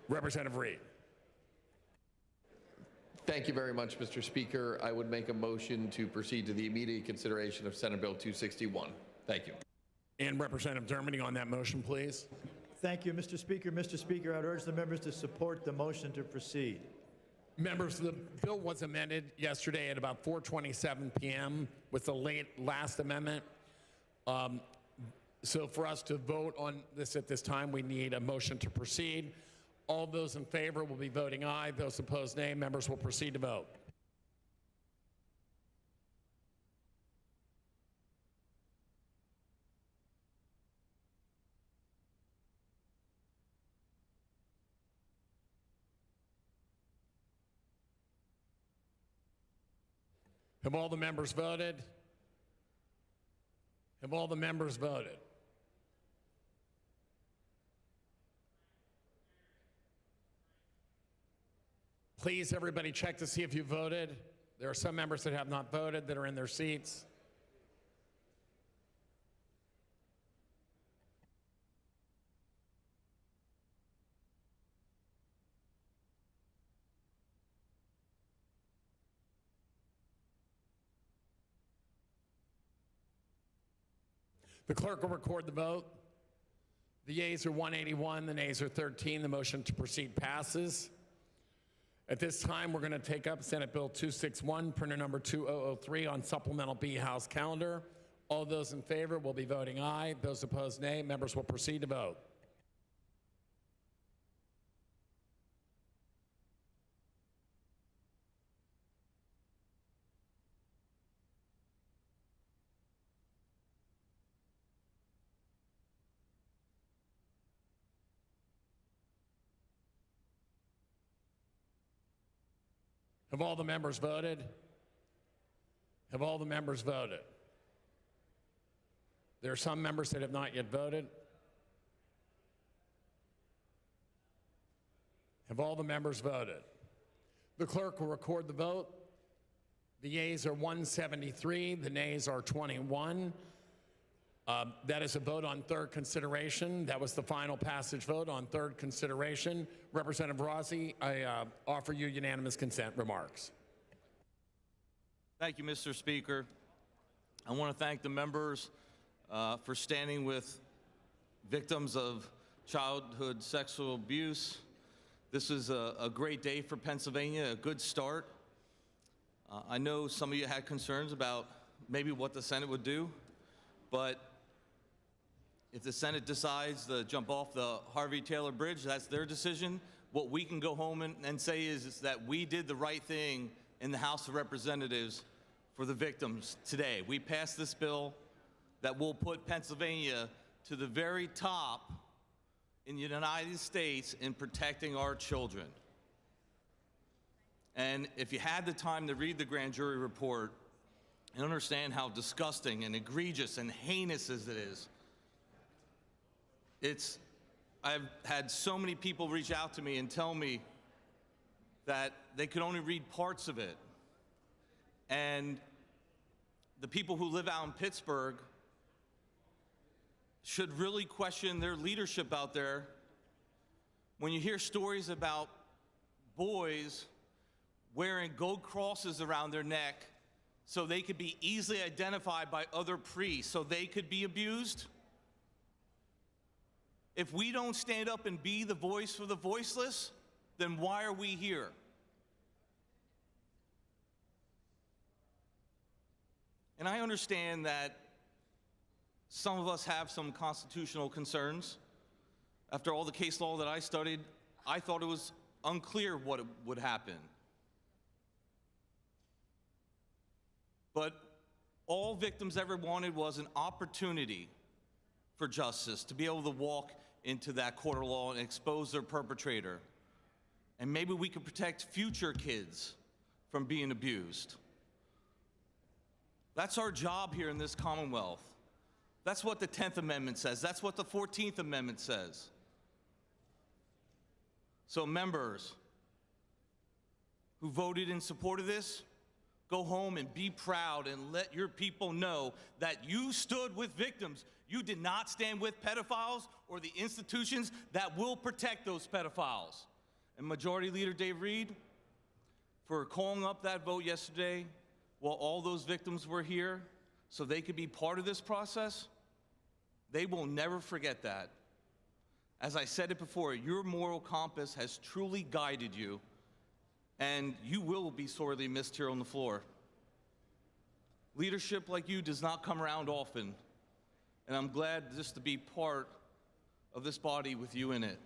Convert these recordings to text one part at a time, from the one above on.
Representative Reed. Thank you very much, Mr. Speaker. I would make a motion to proceed to the immediate consideration of Senate Bill 261. Thank you. And Representative Dermody on that motion, please. Thank you, Mr. Speaker. Mr. Speaker, I'd urge the members to support the motion to proceed. Members, the bill was amended yesterday at about 4:27 p.m. with the last amendment. So for us to vote on this at this time, we need a motion to proceed. All those in favor will be voting aye. Those opposed, nay. Members will proceed to vote. Have all the members voted? Have all the members voted? Please, everybody, check to see if you voted. There are some members that have not voted that are in their seats. The clerk will record the vote. The yeas are 181, the nays are 13. The motion to proceed passes. At this time, we're going to take up Senate Bill 261, printer number 2003 on Supplemental B House calendar. All those in favor will be voting aye. Those opposed, nay. Members will proceed to vote. Have all the members voted? Have all the members voted? There are some members that have not yet voted. Have all the members voted? The clerk will record the vote. The yeas are 173, the nays are 21. That is a vote on third consideration. That was the final passage vote on third consideration. Representative Rossi, I offer you unanimous consent remarks. Thank you, Mr. Speaker. I want to thank the members for standing with victims of childhood sexual abuse. This is a great day for Pennsylvania, a good start. I know some of you had concerns about maybe what the Senate would do, but if the Senate decides to jump off the Harvey Taylor Bridge, that's their decision. What we can go home and say is that we did the right thing in the House of Representatives for the victims today. We passed this bill that will put Pennsylvania to the very top in the United States in protecting our children. And if you had the time to read the grand jury report and understand how disgusting and egregious and heinous as it is, I've had so many people reach out to me and tell me that they could only read parts of it. And the people who live out in Pittsburgh should really question their leadership out there when you hear stories about boys wearing gold crosses around their neck so they could be easily identified by other priests, so they could be abused. If we don't stand up and be the voice for the voiceless, then why are we here? And I understand that some of us have some constitutional concerns. After all the case law that I studied, I thought it was unclear what would happen. But all victims ever wanted was an opportunity for justice, to be able to walk into that court of law and expose their perpetrator. And maybe we could protect future kids from being abused. That's our job here in this Commonwealth. That's what the 10th Amendment says. That's what the 14th Amendment says. So members who voted in support of this, go home and be proud and let your people know that you stood with victims. You did not stand with pedophiles or the institutions that will protect those pedophiles. and Majority Leader Dave Reed for calling up that vote yesterday while all those victims were here so they could be part of this process. They will never forget that. As I said it before, your moral compass has truly guided you, and you will be sorely missed here on the floor. Leadership like you does not come around often, and I'm glad just to be part of this body with you in it.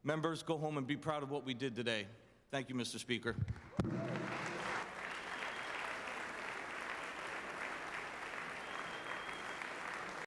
Members, go home and be proud of what we did today. Thank you, Mr. Speaker.